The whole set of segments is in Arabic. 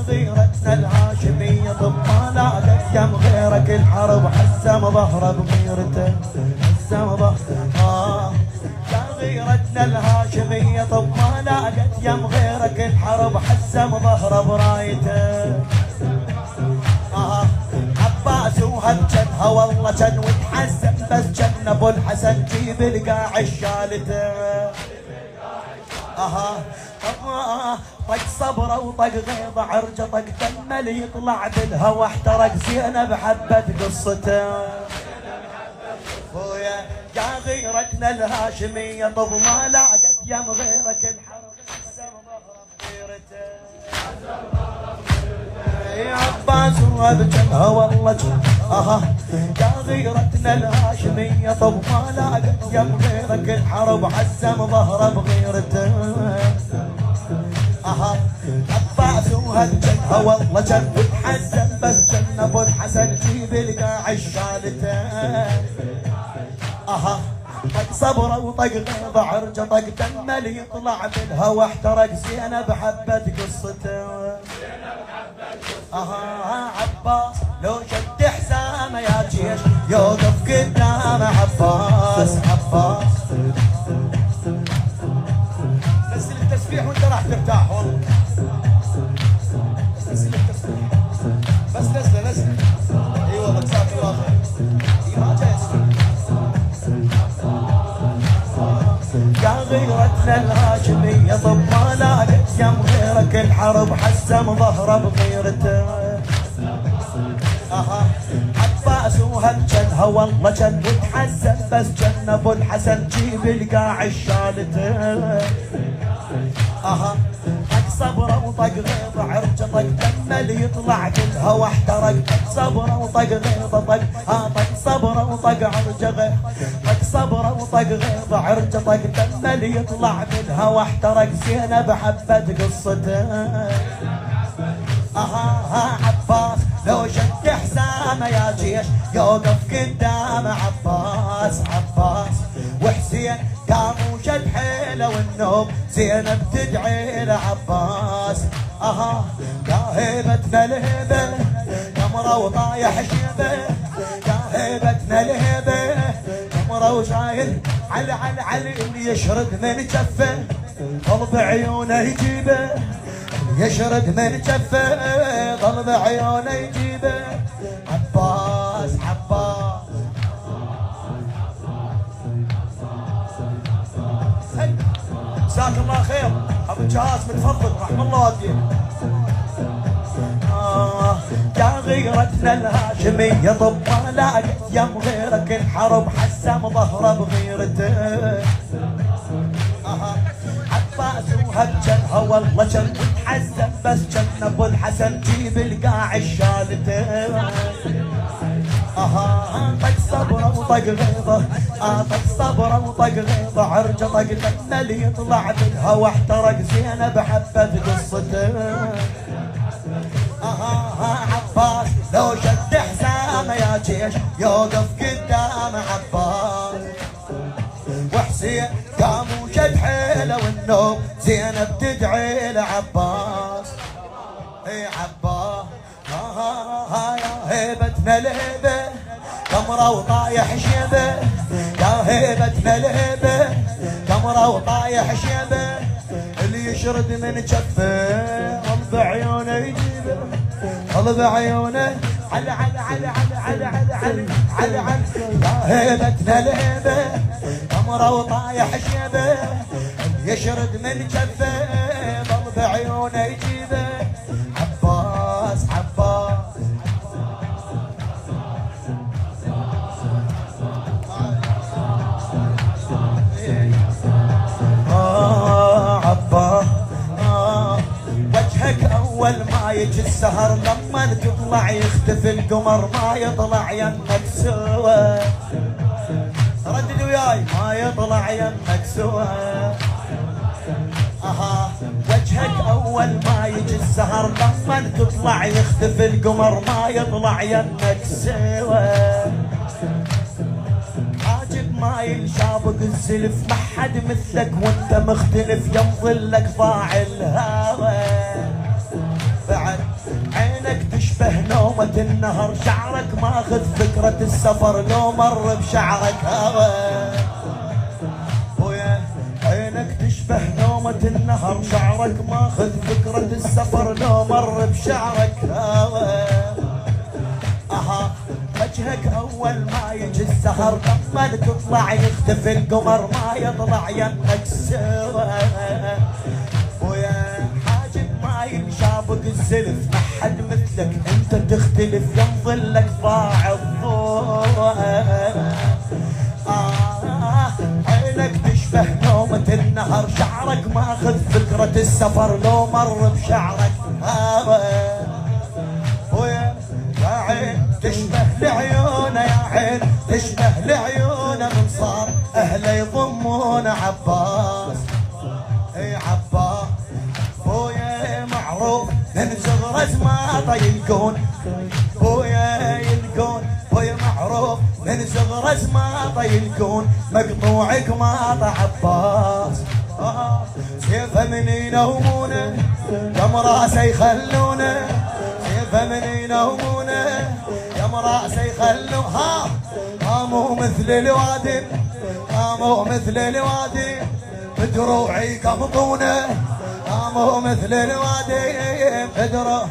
غيرتنا الهاشمية طب ما لاقت يم غيرك الحرب حسم ظهره بغيرته حسم ظهره يا غيرتنا الهاشمية طب ما لاقت يم غيرك الحرب حسم ظهره برايته عباس وهجنها والله جن وتحسن بس جن ابو الحسن جيب القاع الشالته طق صبره وطق غيظه عرجه طق دمه يطلع بالهوى احترق زينب حبت قصته خويا يا غيرتنا الهاشميه طب ما لاقت يم غيرك الحرب حسم ظهره بغيرته يا عباس وابجنها والله يا غيرتنا الهاشميه طب ما لاقت يم غيرك الحرب حسم ظهره بغيرته عباس وهالجنها والله جن وتحزن بس جن ابو الحسن جيب القاع الشالته طق صبره وطق غيظه عرجه طق دمه يطلع بالهوى احترق زينب حبت قصته عباس لو شد حسامه يا جيش يوقف قدامه عباس عباس نزل التسبيح وانت راح ترتاح والله نزل التسبيح بس نزله اي والله جزاك الله خير ما جاي يا غيرتنا الهاشمية طب ما لاقت يم غيرك الحرب حسم ظهره بغيرته عباس وهالجنها والله جن وتحزن بس جن ابو الحسن جيب القاع الشالته طق صبره وطق غيظه عرجه طق دمه يطلع بالهوى احترق طق صبره وطق غيظه طق صبره وطق عرجه طق صبره وطق غيظه عرجه طق دمه يطلع بالهوى احترق زينب حبت قصته عباس لو شد حسامه يا جيش يوقف قدامه عباس عباس وحسين قام وشد حيله والنوم زينب تدعي لعباس يا هيبتنا الهبه قمره وطايح شيبه يا هيبتنا الهبه قمره وشايل علي اللي يشرد من جفه قلب عيونه يجيبه يشرد من جفه قلب عيونه يجيبه عباس عباس جزاك الله خير ابو الجهاز متفضل رحم الله والديه يا غيرتنا الهاشميه طب ما لاقت يم غيرك الحرب حسم ظهره بغيرته عباس وهجنها والله جن وتحزن بس جن ابو الحسن جيب القاع الشالته طق صبره وطق غيظه طق صبره وطق غيظه عرجه طق دمه يطلع بالهوى احترق زينب حبت قصته عباس لو شد حسامه يا جيش يوقف قدامه عباس وحسين قام وشد حيله والنوم زينب تدعي لعباس اي عباس يا هيبتنا الهبه قمره وطايح شيبه يا هيبتنا الهبه قمره وطايح شيبه اللي يشرد من جفه قلب عيونه يجيبه قلب عيونه علي علي علي علي علي علي علي علي يا هيبتنا الهبه قمره وطايح شيبه اللي يشرد من جفه قلب عيونه يجيبه عباس عباس عباس وجهك اول ما يجي السهر لما تطلع يختفي القمر ما يطلع يمك سوى ردد وياي ما يطلع يمك سوى وجهك اول ما يجي السهر لما تطلع يختفي القمر ما يطلع يمك سوى حاجب ما ينشابك الزلف ما حد مثلك وانت مختلف يمظلك ضاع الهوى بعد عينك تشبه نومة النهر شعرك ماخذ فكرة السفر لو مر بشعرك هوى ويا عينك تشبه نومة النهر شعرك ماخذ فكرة السفر لو مر بشعرك هوى وجهك اول ما يجي السهر لما تطلع يختفي القمر ما يطلع يمك سوى ويا حاجب ما ينشابك الزلف ما حد مثلك انت تختلف ينظلك ضاع الضوء عينك تشبه نومة النهر شعرك ماخذ فكرة السفر لو مر بشعرك هوى ويا عين تشبه لعيونه يا عين تشبه لعيونه من صار اهله يضمون عباس اي عباس بويا معروف من صغره زماطه يلقون بويا يلقون بويا معروف من صغره زماطه يلقون مقطوع قماطه عباس سيفه من ينومونه كم راسه يخلونه سيفه من ينومونه يم راسه يخلوها قاموا مثل الوادي قاموا مثل الوادي بدروعي قبضونه قاموا مثل الوادي بدروع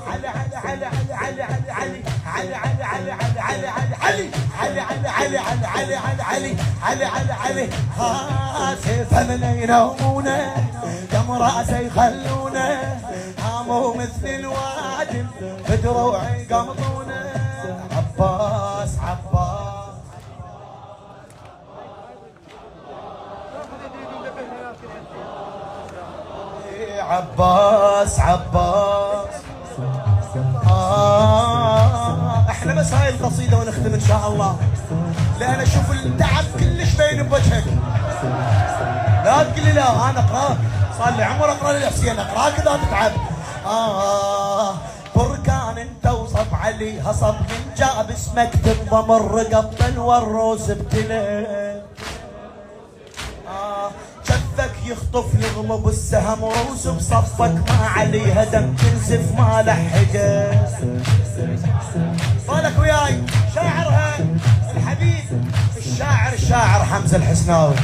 علي علي علي علي علي علي علي علي علي علي علي علي علي علي علي علي علي علي علي ها سيفه من ينومونه كم راسه يخلونه قاموا مثل الوادم بدروعي قمطونه عباس عباس عباس عباس احنا بس هاي القصيدة ونختم ان شاء الله لان اشوف التعب كلش باين بوجهك لا تقول لي لا انا اقراك صار لي عمر اقرا لي حسين اقراك اذا تتعب بركان انت وصب علي هصب من جاب اسمك تنضم الرقب والروس ابتلى شفك يخطف يغلب السهم روس بصفك ما علي هدم تنزف ما لحقه طالك وياي شاعرها الحبيب الشاعر حمزه الحسناوي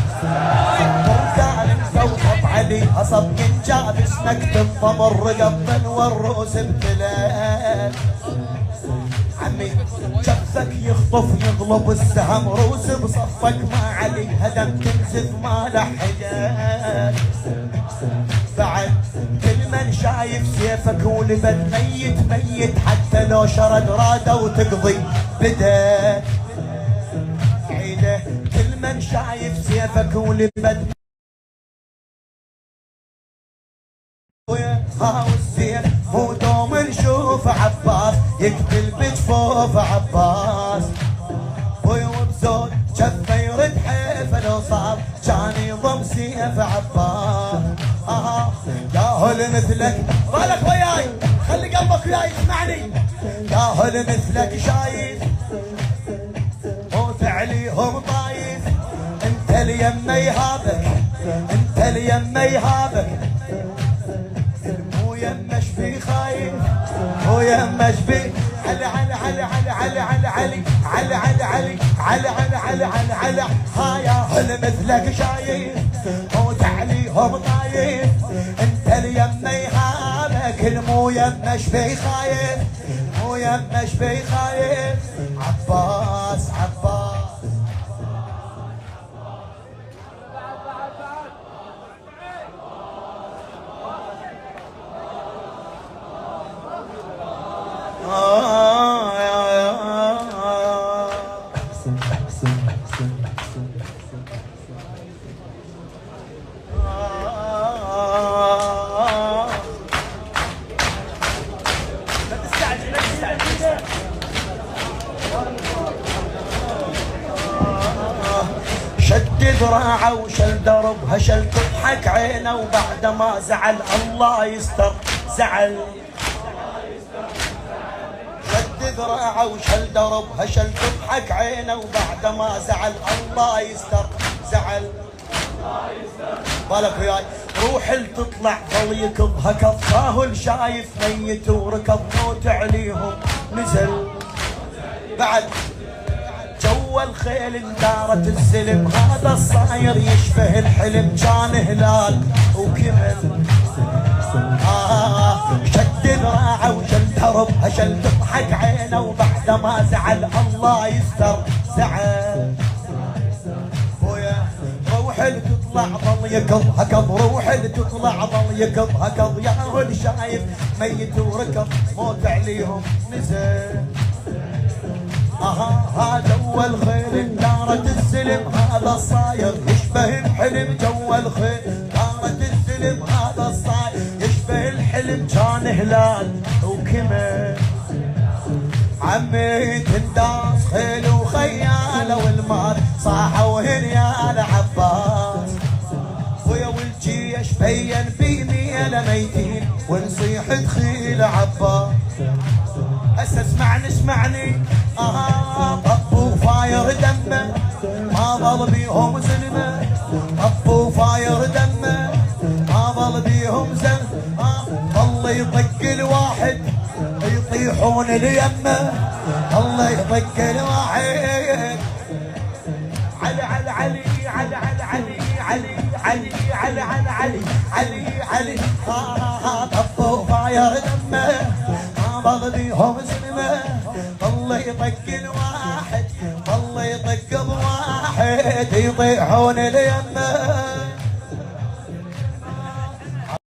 بركان انت وصب علي هصب من جاب اسمك تنضم الرقب والروس ابتلى عمي شفك يخطف يغلب السهم روس بصفك ما علي هدم تنزف ما لحقك بعد كل من شايف سيفك ولبد ميت ميت حتى لو شرد راده وتقضي بدا عيده كل من شايف سيفك ولبد ها والسيف مو دوم نشوف عباس يقتل بجفوف عباس وبزود جفه يرد حيفه لو صار كان يضم سيف عباس ياهل مثلك بالك وياي خلي قلبك وياي اسمعني ياهل مثلك شايف موت عليهم طايف انت اليم يهابك انت اليم يهابك يمش بي خايف هو يمش بي علي علي علي علي علي علي علي علي علي علي علي علي علي علي ها يا هل مثلك شايف موت عليهم طايف انت اليم يهابك المو يمش بي خايف مو يمش بي خايف عباس عباس شد ذراعه وشل دربها شل تضحك عينه وبعد ما زعل الله يستر زعل ذراعه وشل دربها شل تضحك عينه وبعد ما زعل الله يستر زعل بالك وياي روح تطلع ظل يكضها كالطاهل شايف ميت وركض موت عليهم نزل بعد جو الخيل اندارت الزلم هذا الصاير يشبه الحلم كان هلال وكمل شد ذراعه وشل دربها شل تضحك عينه وبعد ما زعل الله يستر زعل روح تطلع ظل يكضها كض روح تطلع ظل يكضها كض يا هل شايف ميت وركض موت عليهم نزل هذا هو الخيل دارت السلم هذا الصاير يشبه الحلم جو الخيل دارت السلم هذا الصاير يشبه الحلم كان هلال وكمل عمي تنداس خيل وخياله والمال صاحوا هنيال عباس ويا والجيش بين بيميل ميتين ونصيح تخيل عباس هسه اسمعني طبوا فاير دمه ما ظل بيهم زلمه طبوا فاير دمه ما ظل بيهم زلمه ظل يطق الواحد يطيحون اليمه الله يطق الواحد علي علي علي علي علي علي علي علي علي علي علي علي طبوا فاير دمه ما ظل بيهم زلمه الله يطق الواحد الله يطق بواحد يطيحون اليمه